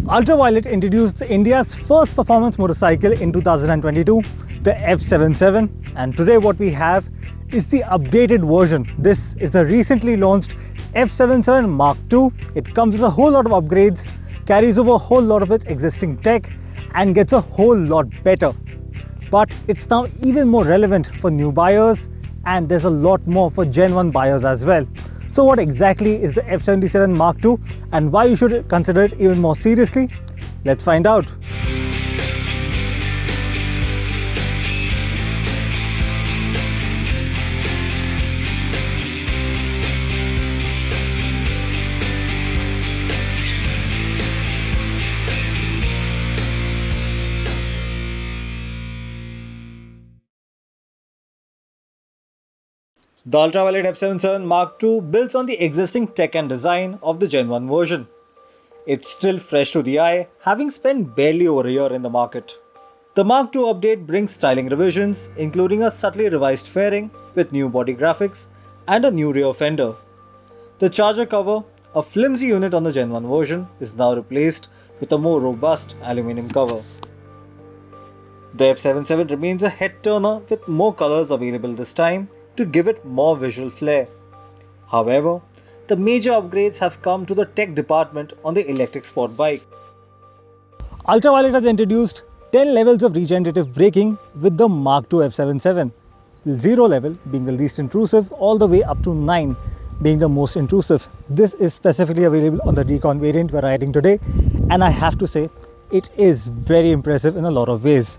Ultraviolette introduced India's first performance motorcycle in 2022, the F77, and today what we have is the updated version. This is the recently launched F77 Mach 2. It comes with a whole lot of upgrades, carries over a whole lot of its existing tech and gets a whole lot better. But it's now even more relevant for new buyers, and there's a lot more for Gen 1 buyers as well. So what exactly is the F77 Mach 2 and why you should consider it even more seriously? Let's find out. The Ultraviolette F77 Mach 2 builds on the existing tech and design of the Gen 1 version. It's still fresh to the eye, having spent barely over a year in the market. The Mach 2 update brings styling revisions, including a subtly revised fairing with new body graphics and a new rear fender. The charger cover, a flimsy unit on the Gen 1 version, is now replaced with a more robust aluminium cover. The F77 remains a head-turner with more colors available this time to give it more visual flair. However, the major upgrades have come to the tech department on the electric sport bike. Ultraviolette has introduced 10 levels of regenerative braking with the Mach 2 F77, 0 level being the least intrusive all the way up to 9 being the most intrusive. This is specifically available on the Recon variant we're riding today, and I have to say it is very impressive in a lot of ways.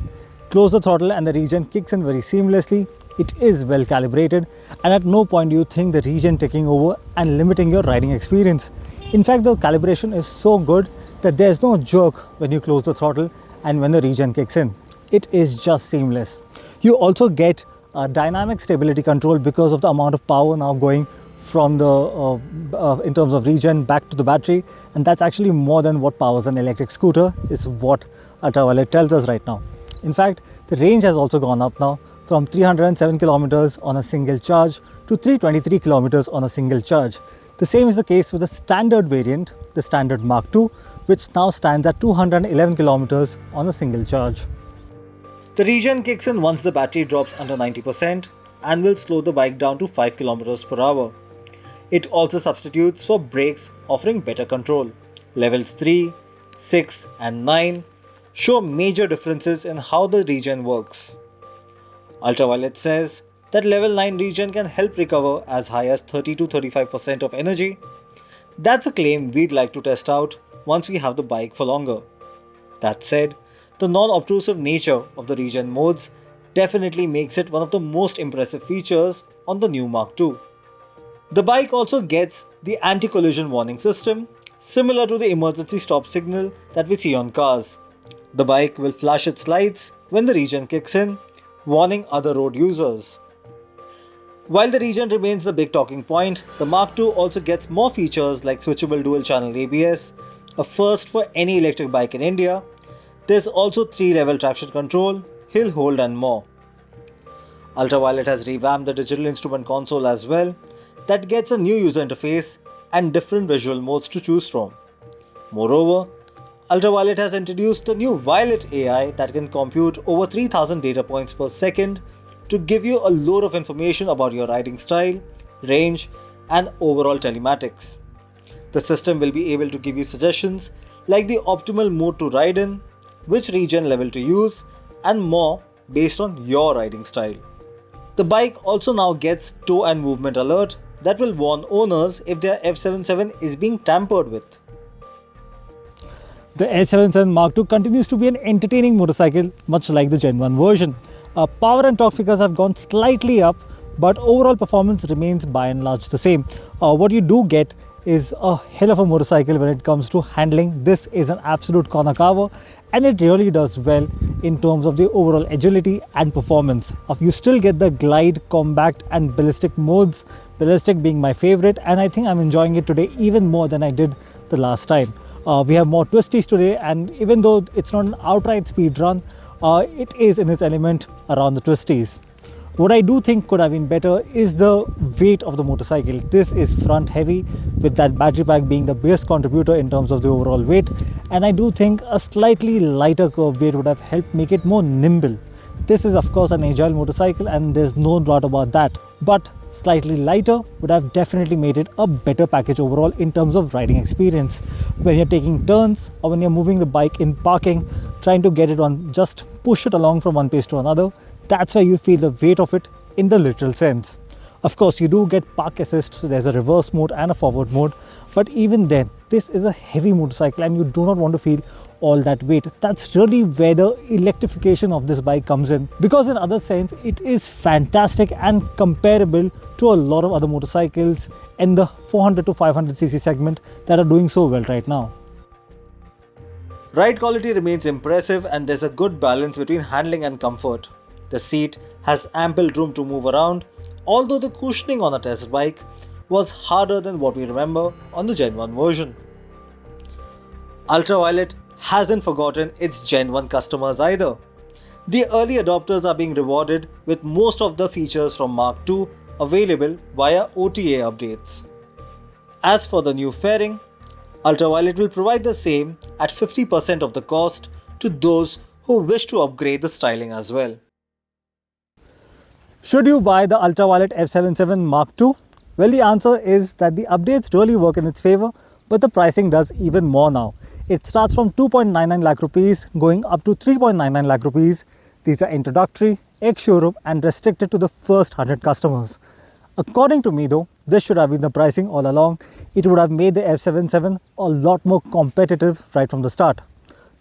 Close the throttle and the regen kicks in very seamlessly. It is well calibrated, and at no point do you think the regen taking over and limiting your riding experience. In fact, the calibration is so good that there's no jerk when you close the throttle and when the regen kicks in. It is just seamless. You also get a dynamic stability control because of the amount of power now going from the in terms of regen back to the battery, and that's actually more than what powers an electric scooter, is what Ultraviolette tells us right now. In fact, the range has also gone up now from 307 kilometers on a single charge to 323 kilometers on a single charge. The same is the case with the standard variant, the standard Mach 2, which now stands at 211 kilometers on a single charge. The regen kicks in once the battery drops under 90% and will slow the bike down to 5 kilometers per hour. It also substitutes for brakes, offering better control. Levels 3, 6 and 9 show major differences in how the regen works. Ultraviolette says that level 9 regen can help recover as high as 30 to 35% of energy. That's a claim we'd like to test out once we have the bike for longer. That said, the non-obtrusive nature of the regen modes definitely makes it one of the most impressive features on the new Mach 2. The bike also gets the anti-collision warning system, similar to the emergency stop signal that we see on cars. The bike will flash its lights when the regen kicks in, warning other road users. While the regen remains the big talking point, the Mach 2 also gets more features like switchable dual-channel ABS, a first for any electric bike in India. There's also 3-level traction control, hill hold and more. Ultraviolette has revamped the digital instrument console as well, that gets a new user interface and different visual modes to choose from. Moreover, Ultraviolette has introduced the new Violet AI that can compute over 3000 data points per second to give you a load of information about your riding style, range, and overall telematics. The system will be able to give you suggestions like the optimal mode to ride in, which regen level to use, and more based on your riding style. The bike also now gets tow and movement alert that will warn owners if their F77 is being tampered with. The F77 Mach 2 continues to be an entertaining motorcycle, much like the Gen 1 version. Power and torque figures have gone slightly up, but overall performance remains by and large the same. What you do get is a hell of a motorcycle when it comes to handling. This is an absolute corner carver, and it really does well in terms of the overall agility and performance. You still get the glide, compact and ballistic modes, ballistic being my favorite, and I think I'm enjoying it today even more than I did the last time. We have more twisties today, and even though it's not an outright speed run, it is in its element around the twisties. What I do think could have been better is the weight of the motorcycle. This is front heavy, with that battery pack being the biggest contributor in terms of the overall weight, and I do think a slightly lighter curve weight would have helped make it more nimble. This is of course an agile motorcycle and there's no doubt about that, but slightly lighter would have definitely made it a better package overall in terms of riding experience. When you're taking turns or when you're moving the bike in parking, trying to get it on, just push it along from one pace to another, that's where you feel the weight of it in the literal sense. Of course, you do get park assist, so there's a reverse mode and a forward mode, but even then, this is a heavy motorcycle and you do not want to feel all that weight. That's really where the electrification of this bike comes in, because in other sense, it is fantastic and comparable to a lot of other motorcycles in the 400 to 500cc segment that are doing so well right now. Ride quality remains impressive and there's a good balance between handling and comfort. The seat has ample room to move around, although the cushioning on a test bike was harder than what we remember on the Gen 1 version. Ultraviolette hasn't forgotten its Gen 1 customers either. The early adopters are being rewarded with most of the features from Mark II available via OTA updates. As for the new fairing, Ultraviolette will provide the same at 50% of the cost to those who wish to upgrade the styling as well. Should you buy the Ultraviolette F77 Mach II? Well, the answer is that the updates really work in its favor, but the pricing does even more now. It starts from 2.99 lakh rupees going up to 3.99 lakh rupees. These are introductory, ex-showroom and restricted to the first 100 customers. According to me though, this should have been the pricing all along. It would have made the F77 a lot more competitive right from the start.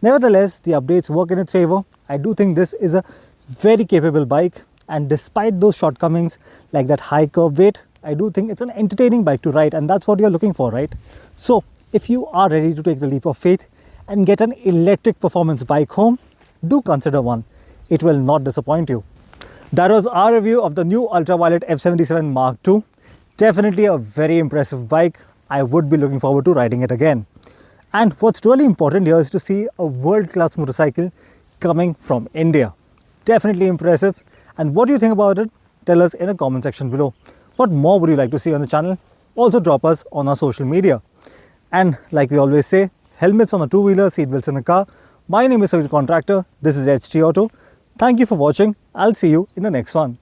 Nevertheless, the updates work in its favor. I do think this is a very capable bike, and despite those shortcomings like that high curb weight, I do think it's an entertaining bike to ride, and that's what you're looking for, right? So if you are ready to take the leap of faith and get an electric performance bike home, do consider one. It will not disappoint you. That was our review of the new Ultraviolette F77 Mark II. Definitely a very impressive bike. I would be looking forward to riding it again. And what's really important here is to see a world-class motorcycle coming from India. Definitely impressive. And what do you think about it? Tell us in the comment section below. What more would you like to see on the channel? Also drop us on our social media. And like we always say, helmets on a two-wheeler, seatbelts in a car. My name is Civil Contractor. This is HT Auto. Thank you for watching. I'll see you in the next one.